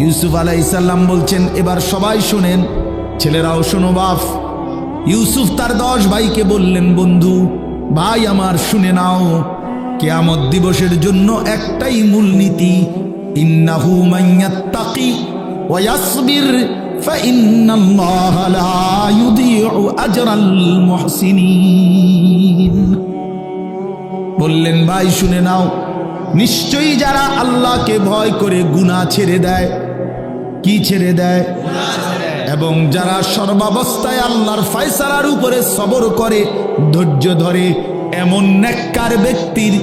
ইউসুফ আলাইহিস সালাম বলছেন, এবার সবাই শুনেন, ছেলেরাও শোনো বাপ। ইউসুফ তার 10 ভাইকে বললেন, বন্ধু ভাই আমার শুনে নাও, কিয়ামত দিবসের জন্য একটাই মূলনীতি, ইন্নাহু মাইয়াত্তাকি ওয়া ইয়াসবির ফাইন্নাল্লাহা লা ইউদিউ আজরাল মুহসিনিন। বললেন ভাই শুনে নাও, নিশ্চয়ই যারা আল্লাহকে ভয় করে গুনাহ ছেড়ে দেয়, কি ছেড়ে দেয়, এবং যারা সর্বাবস্থায় আল্লাহর ফয়সালার উপরে সবর করে, ধৈর্য ধরে, এমন নেককার ব্যক্তির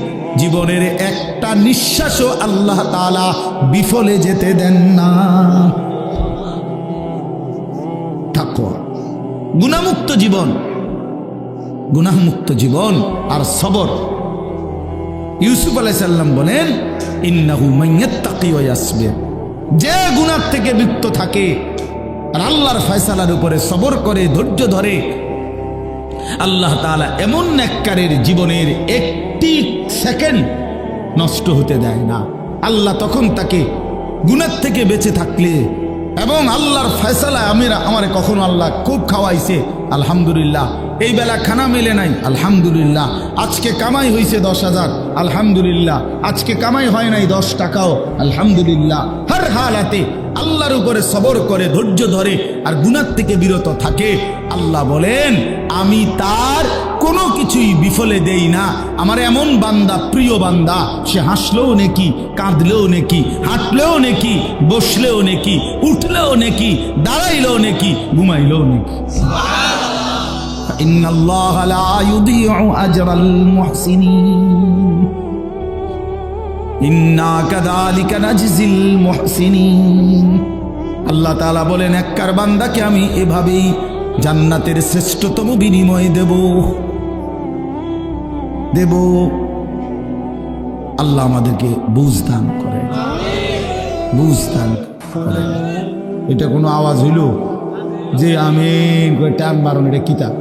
জীবনের একটা নিঃশ্বাসও আল্লাহ তাআলা বিফলে যেতে দেন না। তাকওয়া, গুনাহমুক্ত জীবন, গুনাহমুক্ত জীবন আর সবর। ইউসুফ আলাইহিস সালাম বলেন, ইন্নাহু মাইয়াত্তাকি ওয়া ইয়াসবির, যে গুনাহ থেকে মুক্ত থাকে আর আল্লাহর ফয়সালার উপরে সবর করে, ধৈর্য ধরে, আল্লাহ তাআলা এমন নেককারের জীবনের একটি সেকেন্ড নষ্ট হতে দেয় না। আল্লাহ তখন তাকে গুনাহ থেকে বেঁচে থাকলে এবং আল্লাহর ফয়সালায় আমারে কখনো আল্লাহ খুব খাওয়াইছে, আলহামদুলিল্লাহ, এই বেলা খানা মেলে নাই, আলহামদুলিল্লাহ, আজকে কামাই হয়েছে 10,000, আলহামদুলিল্লাহ, আজকে কামাই হয় নাই 10 টাকাও, আলহামদুলিল্লাহ। হর হালাতে আল্লাহর উপরে সবর করে, ধৈর্য ধরে আর গুনাহ থেকে বিরত থাকে, আল্লাহ বলেন আমি তার কোনো কিছুই বিফলে দেই না। আমার এমন বান্দা, প্রিয় বান্দা, সে হাসলেও নেকি, কাঁদলেও নেকি, হাঁটলেও নেকি, বসলেও নেকি, উঠলেও নেকি, দাঁড়াইলেও নেকি, ঘুমাইলেও নেকি। ইন্নাল্লাহা লা ইউদিউ আজরাল মুহসিনিন ইন্না কাযালিকা নাজজিল মুহসিনিন। আল্লাহ তাআলা বলেন, নেককার বান্দাকে আমি এভাবেই জান্নাতের শ্রেষ্ঠতম বিনিময় দেব। আল্লাহ আমাদেরকে বুঝ দান করেন, বুঝ দান করেন। এটা কোনো আওয়াজ হইল যে আমি টান বারণ, এটা কিতাব?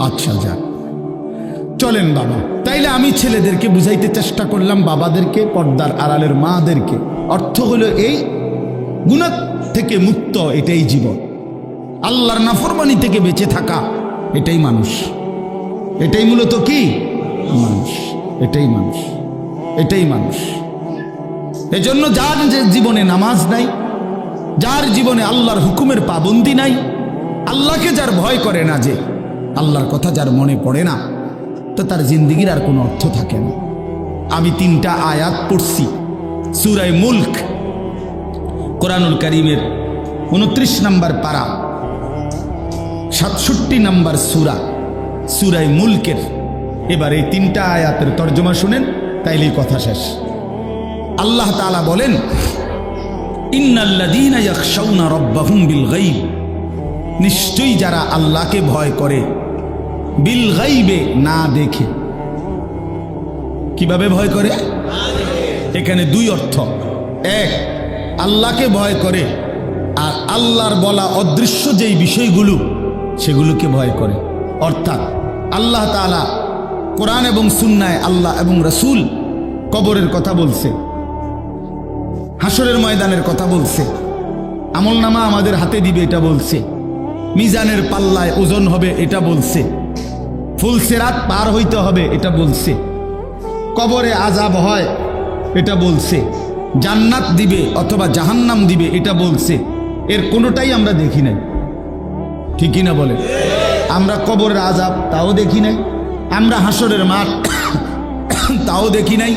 আচ্ছা যাক, চলেন বাবা। তাইলে আমি ছেলেদেরকে বুঝাইতে চেষ্টা করলাম, বাবাদেরকে, পর্দার আড়ালের মাদেরকে, অর্থ হলো এই গুনাহ থেকে মুক্ত, এটাই জীবন। আল্লাহর নাফরমানি থেকে বেঁচে থাকা, এটাই মানুষ, এটাই মূলত কি মানুষ, এটাই মানুষ, এটাই মানুষ। এজন্য যার যে জীবনে নামাজ নাই, যার জীবনে আল্লাহর হুকুমের পাবন্দি নাই, আল্লাহকে যার ভয় করে না, যে আল্লাহর কথা যার মনে পড়ে না, তো তার জিন্দেগির আর কোনো অর্থ থাকে না। আমি 3টা আয়াত পড়ছি সূরা মুলক, কোরআনুল কারীমের 29 নম্বর পারা, 67 নম্বর সূরা মুলকের। এবার এই 3টা আয়াতের তর্জমা শুনেন, তাইলেই কথা শেষ। আল্লাহ তাআলা বলেন, ইন্নাল্লাযীনা ইয়াখশাউনা রাব্বাহুম বিল গায়ব, নিশ্চয়ই যারা আল্লাহকে ভয় করে, বিল গায়বে, না দেখে। কিভাবে ভয় করে? এখানে 2 অর্থ। এক, আল্লাহকে ভয় করে, আর আল্লাহর বলা অদৃশ্য যেই বিষয়গুলো, সেগুলোকে ভয় করে। অর্থাৎ আল্লাহ তাআলা কোরআন এবং সুন্নায়, আল্লাহ এবং রাসূল কবরের কথা বলছে, হাসরের ময়দানের কথা বলছে, আমলনামা আমাদের হাতে দিবে এটা বলছে, মিজানের পাল্লায় ওজন হবে এটা বলছে, ফুলসিরাত পার হইতে হবে এটা বলছে, কবরে আযাব হয় এটা বলছে, জান্নাত দিবে অথবা জাহান্নাম দিবে এটা বলছে। এর কোনোটাই আমরা দেখি নাই, ঠিকই না বলে? আমরা কবরের আযাব তাও দেখি নাই, আমরা হাসরের মাঠ তাও দেখি নাই,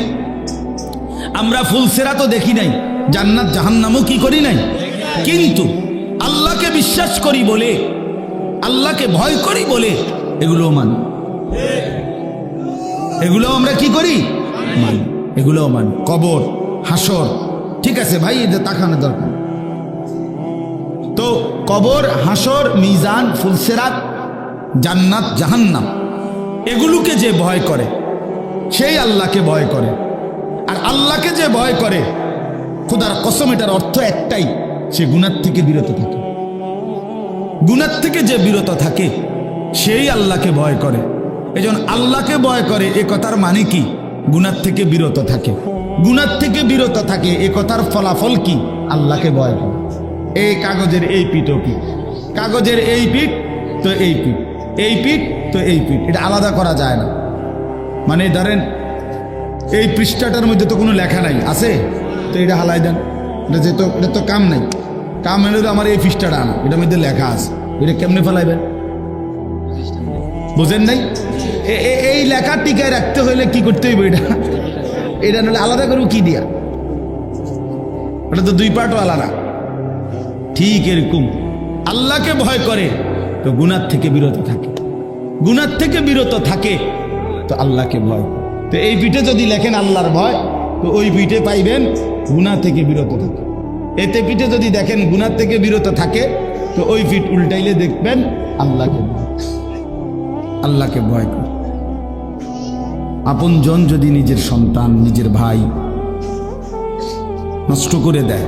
আমরা ফুলসিরাতও দেখি নাই, জান্নাত জাহান্নামও কি করি নাই। কিন্তু আল্লাহকে বিশ্বাস করি বলে, আল্লাহকে ভয় করি বলে এগুলোও মানি, এগুলো আমরা কি করি, মানি, এগুলোও মানি। কবর, হাসর, ঠিক আছে ভাই, এটা তাকানো দরকার। তো কবর, হাসর, মিজান, ফুলসিরাত, জান্নাত, জাহান্নাম, এগুলোকে যে ভয় করে সেই আল্লাহকে ভয় করে। আর আল্লাহকে যে ভয় করে, খোদার কসম, এটার অর্থ একটাই, সে গুনাহ থেকে বিরত থাকে। গুনাহ থেকে যে বিরত থাকে সেই আল্লাহকে ভয় করে। এজন্য আল্লাহকে ভয় করে এ কথার মানে কি? গুনাহ থেকে বিরত থাকে। গুনার থেকে বিরত থাকে, এ কথার ফলাফল কি? আল্লাহকে ভয় করে। এই কাগজের এই পিঠ ও পিঠ, কাগজের এই পিঠ তো এই পিঠ, এই পিঠ তো এই পিঠ, এটা আলাদা করা যায় না। মানে ধরেন এই পৃষ্ঠাটার মধ্যে তো কোনো লেখা নাই, আছে তো এটা হালাই দেন, এটা তো কাম নাই। কাম হলে আমার এই পৃষ্ঠাটা আনা, এটার মধ্যে লেখা আছে, এটা কেমনে ফেলাইবেন? বুঝেন নাই? এই লেখা টিকায় রাখতে হইলে কি করতে হইব? এটা নাহলে আলাদা করবো কি দিয়া? ওটা তো দুই পার্টও আলাদা। ঠিক এরকম আল্লাহকে ভয় করে তো গুনার থেকে বিরত থাকে, গুনার থেকে বিরত থাকে তো আল্লাহকে ভয়। তো এই পিঠে যদি লেখেন আল্লাহর ভয়, তো ওই পিঠে পাইবেন গুনাহ থেকে বিরত থাকে। এতে পিঠে যদি দেখেন গুনাহ থেকে বিরত থাকে, তো ওই পিঠ উল্টাইলে দেখবেন আল্লাহকে ভয়, আল্লাহকে ভয় করে। আপনজন যদি নিজের সন্তান, নিজের ভাই নষ্ট করে দেয়,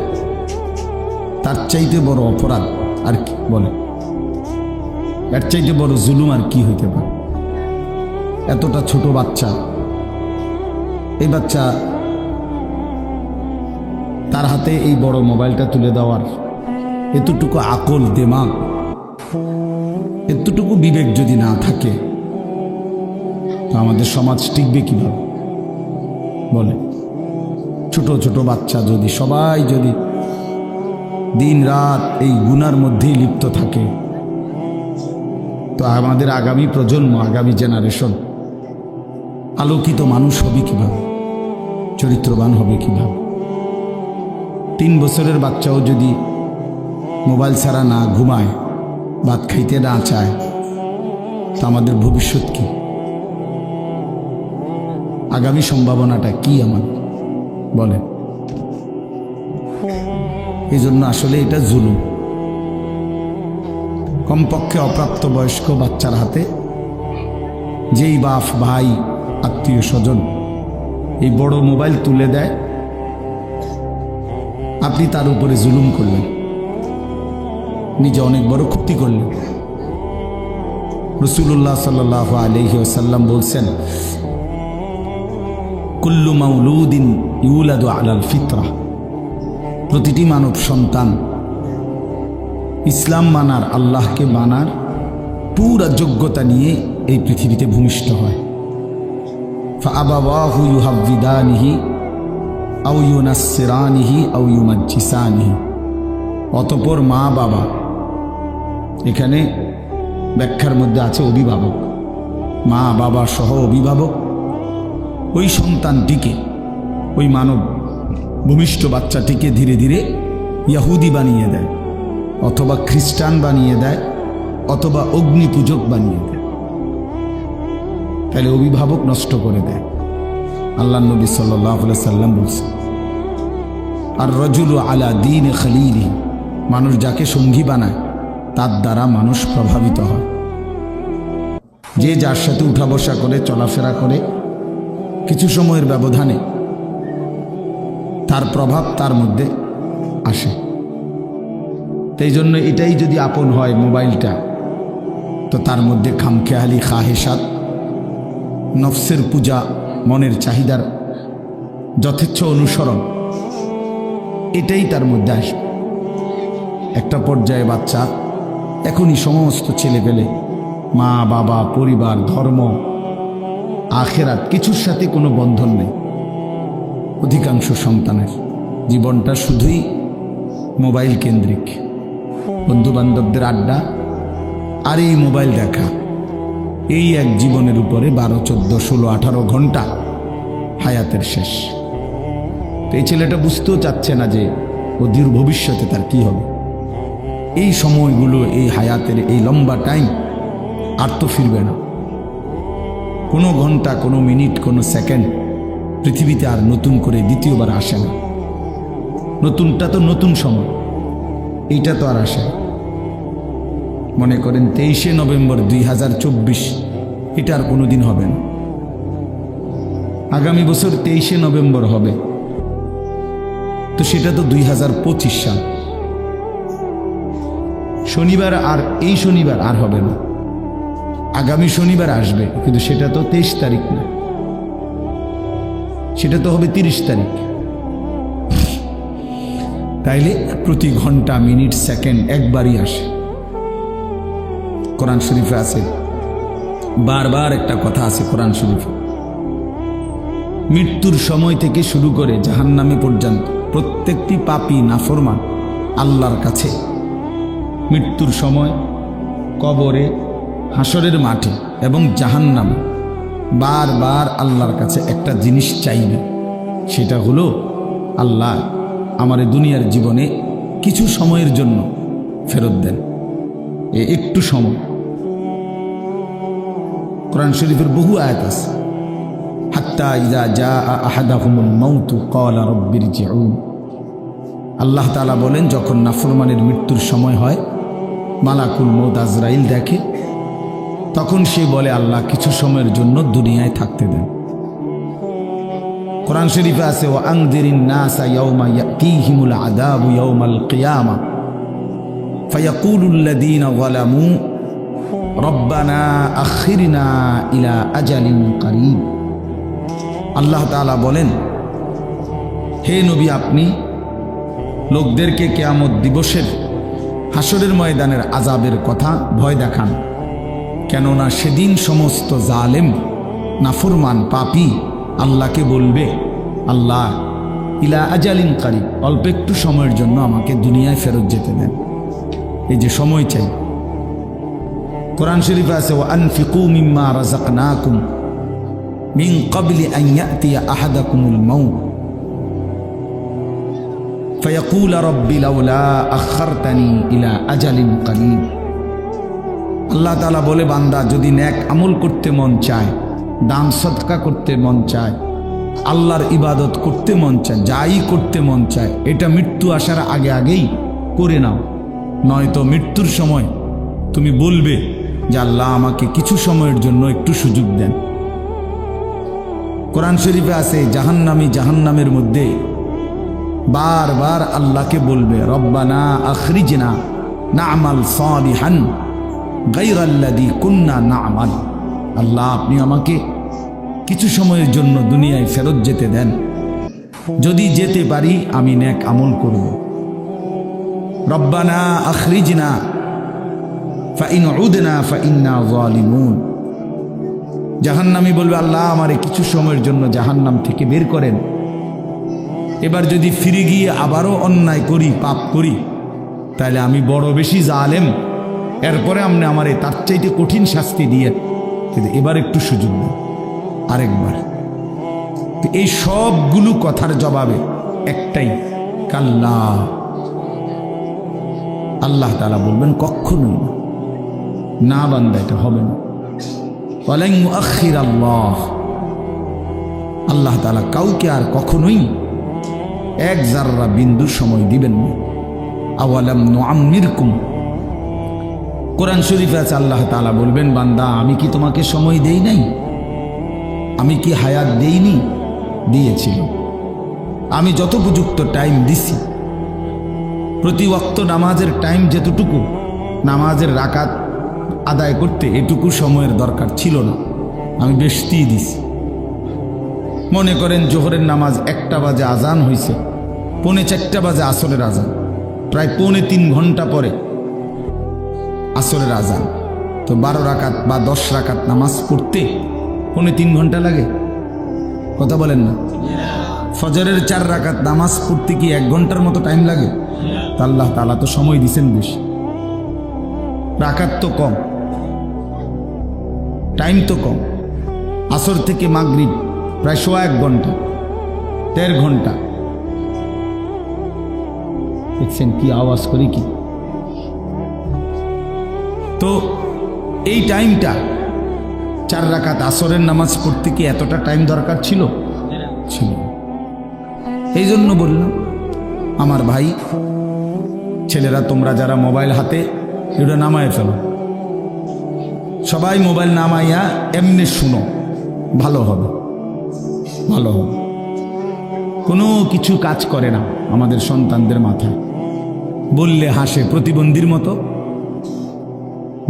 তার চাইতে বড় অপরাধ আর কি বলে? এর চাইতে বড় জুলুম আর কি হইতে পারে? এতটা ছোট বাচ্চা, এই বাচ্চা তার হাতে এই বড় মোবাইলটা তুলে দেওয়ার এতটুকু আকল, দিমাগ, এতটুকু বিবেক যদি না থাকে, তো আমাদের সমাজ টিকবে কিভাবে বলে? ছোট ছোট বাচ্চা যদি সবাই যদি দিন রাত এই গুনার মধ্যেই লিপ্ত থাকে, তো আমাদের আগামী প্রজন্ম, আগামী জেনারেশন আলোকিত মানুষ হবে কিভাবে? চরিত্রবান হবে কিভাবে? 3 বছরের বাচ্চাও যদি মোবাইল ছাড়া না ঘুমায়, ভাত খাইতে না চায়, তা আমাদের ভবিষ্যৎ কি? আগামী সম্ভাবনাটা কি আমার বলে? এই জন্য আসলে এটা জুলুম। কমপক্ষে অপ্রাপ্তবয়স্ক বাচ্চার হাতে যেই বাপ, ভাই, আত্মীয় স্বজন এই বড় মোবাইল তুলে দেয়, আপনি তার উপরে জুলুম করলেন, নিজে অনেক বড় ক্ষতি করলেন। রাসূলুল্লাহ সাল্লাল্লাহু আলাইহি ওয়াসাল্লাম বলছেন, কুল্লু মাউলুদিন ইউলাদু আলাল ফিতরা, প্রতিটি মানব সন্তান ইসলাম মানার, আল্লাহকে মানার পুরা যোগ্যতা নিয়ে এই পৃথিবীতে ভূমিষ্ঠ হয়। ফাআবাওয়াহু ইউহাব্বিদানিহি আও ইউনাসসিরানিহি আও ইউমাজ্জিসানিহি, অতঃপর মা বাবা, এখানে ব্যাখ্যার মধ্যে আছে অভিভাবক, মা বাবা সহ অভিভাবক ওই সন্তানটিকে, ওই মানব ভূমিষ্ঠ বাচ্চাটিকে ধীরে ধীরে ইহুদি বানিয়ে দেয়, অথবা খ্রিস্টান বানিয়ে দেয়, অথবা অগ্নি পূজক বানিয়ে দেয়। তাহলে অভিভাবক নষ্ট করে দেয়। আল্লাহ নবী সাল্লাল্লাহু আলাইহি সাল্লাম বলছেন, আর রাজুলু আলা দীন খলিলিহি, মানুষ যাকে সঙ্গী বানায় তার দ্বারা মানুষ প্রভাবিত হয়। যে যার সাথে উঠা বসা করে, চলাফেরা করে, কিছু সময়ের ব্যবধানে তার প্রভাব তার মধ্যে আসে। তাই জন্য এটাই যদি আপন হয় মোবাইলটা, তো তার মধ্যে খামখেয়ালি, খাহেসাত, নফসের পূজা, মনের চাহিদার যথেচ্ছ অনুসরণ, এটাই তার মধ্যে আসবে। একটা পর্যায়ে বাচ্চা এখনই সমস্ত ছেলে পেলে মা বাবা, পরিবার, ধর্ম, আখেরাত কিছুর সাথে কোনো বন্ধন নেই। অধিকাংশ সন্তানের জীবনটা শুধুই মোবাইল কেন্দ্রিক, বন্ধুবান্ধবদের আড্ডা আর এই মোবাইল দেখা, এই এক জীবনের উপরে 12, 14, 16, 18 ঘন্টা হায়াতের শেষ। তো এই ছেলেটা বুঝতেও চাচ্ছে না যে অধীর ভবিষ্যতে তার কি হবে। এই সময়গুলো, এই হায়াতের এই লম্বা টাইম আর তো ফিরবে না। কোনো ঘন্টা, কোনো মিনিট, কোনো সেকেন্ড পৃথিবীতে আর নতুন করে দ্বিতীয়বার আসে না। নতুনটা তো নতুন সময়, এইটা তো আর আসে না। মনে করেন 23শে নভেম্বর 2024, এটা আর কোনোদিন হবে না। আগামী বছর 23শে নভেম্বর হবে, তো সেটা তো 2025 সাল। শনিবার আর এই শনিবার আর হবে না, আগামী শনিবার আসবে, কিন্তু সেটা তো 23 তারিখ না, সেটা তো হবে 30 তারিখ। তাইলে প্রতি ঘন্টা মিনিট সেকেন্ড একবারই আসে। কোরআন শরীফে আছে, বারবার একটা কথা আছে কোরআন শরীফে, মৃত্যুর সময় থেকে শুরু করে জাহান্নামে পর্যন্ত প্রত্যেকটি পাপী নাফরমান আল্লাহর কাছে মৃত্যুর সময়, কবরে, হাসরের মাঠে এবং জাহান্নামে বারবার আল্লাহর কাছে একটা জিনিস চাইবে, সেটা হলো আল্লাহ আমার দুনিয়ার জীবনে কিছু সময়ের জন্য ফেরত দেন, একটু সময়। কোরআন শরীফের বহু আয়াত আছে, হাত্তা ইযা জাআ আহাদাহুমুল মাউতু ক্বালা রাব্বিরজিউন। আল্লাহ তাআলা বলেন, যখন নাফরমানের মৃত্যুর সময় হয়, মালাকুল মউত আজরাইল দেখে, তখন সে বলে আল্লাহ কিছু সময়ের জন্য দুনিয়ায় থাকতে দেন। কোরআন শরীফে আছে, ওয়া আনযিরিন নাসা ইয়াওমা ইয়াতিহিমুল আযাবু ইয়াওমাল কিয়ামা ফায়াকুলুল লাযীনা যালামু রব্বানা আখিরনা ইলা আজালিন করিব। আল্লাহ তাআলা বলেন, হে নবী, আপনি লোকদেরকে কিয়ামত দিবসের হাসরের ময়দানের আযাবের কথা ভয় দেখান, কেননা সেদিন সমস্ত জালেম নাফরমান পাপী আল্লাহকে বলবে, আল্লাহ ইলা আজালিন করিব, অল্প একটু সময়ের জন্য আমাকে দুনিয়ায় ফেরত যেতে দেন, এই যে সময় চাই। কোরআন শরীফে আছে, ওয়া আনফিকু মিম্মা রাযাকনাকুম মিন ক্বাবলি আন ইয়াতিয়া আহাদাকুমুল মাউত ফায়াকুল রাব্বি লাউলা আখারতানি ইলা আজালিন করিব। আল্লাহ তাআলা বলে, বান্দা যদি নেক আমল করতে মন চায়, দান সদকা করতে মন চায়, আল্লাহর ইবাদত করতে মন চায়, যাই করতে মন চায়, এটা মৃত্যু আসার আগে আগেই করে নাও, নয়তো মৃত্যুর সময় তুমি বলবে যে আল্লাহ আমাকে কিছু সময়ের জন্য একটু সুযোগ দেন। কোরআন শরীফে আছে, জাহান্নামী জাহান্নামের মধ্যে বারবার আল্লাহকে বলবে, রব্বানা আখরিজনা না'মাল সালিহান গায়রাল্লাযী কুন্না না'মাল। আল্লাহ আপনি আমাকে কিছু সময়ের জন্য দুনিয়ায় ফেরত যেতে দেন, যদি যেতে পারি আমি নেক আমল করব। রব্বানা আখরিজনা ফাইন উদনা ফাইন্না যালিমুন। জাহান্নামী বলবে, আল্লাহ আমারে কিছু সময়ের জন্য জাহান্নাম থেকে বের করেন, এবার যদি ফিরে গিয়ে আবারও অন্যায় করি, পাপ করি, তাহলে আমি বড় বেশি জালেম, এরপরে আপনি আমারে তার চাইতে কঠিন শাস্তি দিয়ে, কিন্তু এবার একটু সুযোগ দেন আরেকবার। এই সবগুলো কথার জবাবে একটাই, কাল্লা। আল্লাহ তাআলা বলবেন, কখনোই না বান্দা, এটা হবে না। ওয়ালান ইউআখির আল্লাহ তাআলা কাউকে আর কখনোই এক জাররা বিন্দু সময় দিবেন না। আওয়ালাম নুআম্মিরকুম, কোরআন শরীফে আছে, আল্লাহ তাআলা বলবেন, বান্দা আমি কি তোমাকে সময় দেই নাই? আমি কি হায়াত দেইনি? দিয়েছিল। আমি যথোপযুক্ত টাইম দিছি। প্রতি ওয়াক্ত নামাজের টাইম যেতটুকু, নামাজের রাকাত আদায় করতে এটুকু সময়ের দরকার ছিল না, আমি বেশিই দিছি। মনে করেন জোহরের নামাজ 1টা বাজে আজান হয়েছে, 3:45 বাজে আসরের আজান, প্রায় 3.25 ঘন্টা পরে আসরের আজান, তো 12 রাকাত বা 10 রাকাত নামাজ পড়তে 3.25 ঘন্টা লাগে? কথা বলেন না? ফজরের 4 রাকাত নামাজ পড়তে কি 1 ঘন্টার মতো টাইম লাগে? আল্লাহ তাআলা তো সময় দিছেন বেশি, রাকাত তো কম, টাইম তো কম। আসর থেকে মাগরিব প্রায় 1.25 ঘন্টা, 1.5 ঘন্টা। দেখছেন কি আওয়াজ করি কি? তো এই টাইমটা 4 রাকাত আসরের নামাজ পড়তে কি এতটা টাইম দরকার ছিল? ছিল। এই জন্য বললাম, আমার ভাই ছেলেরা, তোমরা যারা মোবাইল হাতে, এটা নামায় ফেলো, সবাই মোবাইল নামাইয়া এমনি শুনো, ভালো হবে, ভালো হবে। কোনো কিছু কাজ করে না আমাদের সন্তানদের মাথায়, বললে হাসে, প্রতিবন্ধীর মতো।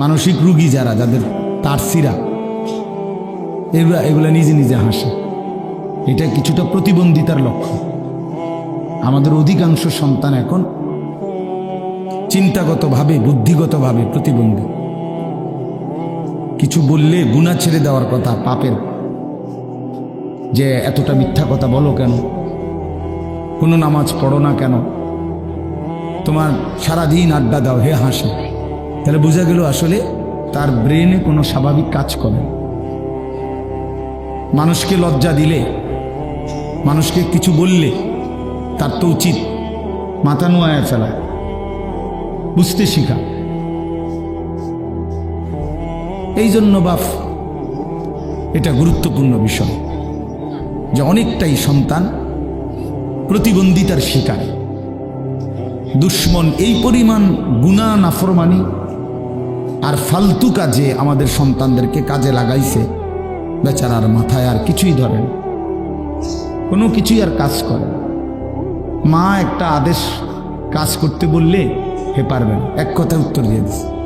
মানসিক রোগী যারা, যাদের তারসিরা, এগুলা নিজে নিজে হাসে। এটা কিছুটা প্রতিবন্ধিতার লক্ষ্য। আমাদের অধিকাংশ সন্তান এখন চিন্তাগতভাবে বুদ্ধিগতভাবে প্রতিবন্ধী। কিছু বললে গুনাহ ছেড়ে দেওয়ার কথা, পাপের, যে এতটা মিথ্যা কথা বলো কেন, কোনো নামাজ পড়ো না কেন, তোমার সারাদিন আড্ডা দাও, হে হাসে। তাহলে বোঝা গেল আসলে তার ব্রেনে কোনো স্বাভাবিক কাজ করে না। মানুষকে লজ্জা দিলে, মানুষকে কিছু বললে তার তো উচিত মাথা নোয়ায় ফেলা, বুঝতে শিখা। এই জন্য বাপ এটা গুরুত্বপূর্ণ বিষয় যে অনেকটাই সন্তান প্রতিবন্ধিতার শিকার। দুশ্মন এই পরিমাণ গুনাহ নাফরমানি আর ফালতু কাজে আমাদের সন্তানদেরকে কাজে লাগাইছে, বেচারার মাথায় আর কিছুই ধরে না, কোনো কিছুই আর কাজ করে না। মা একটা আদেশ কাজ করতে বললে হে পারবে না, এক কথায় উত্তর দিয়ে দিচ্ছে।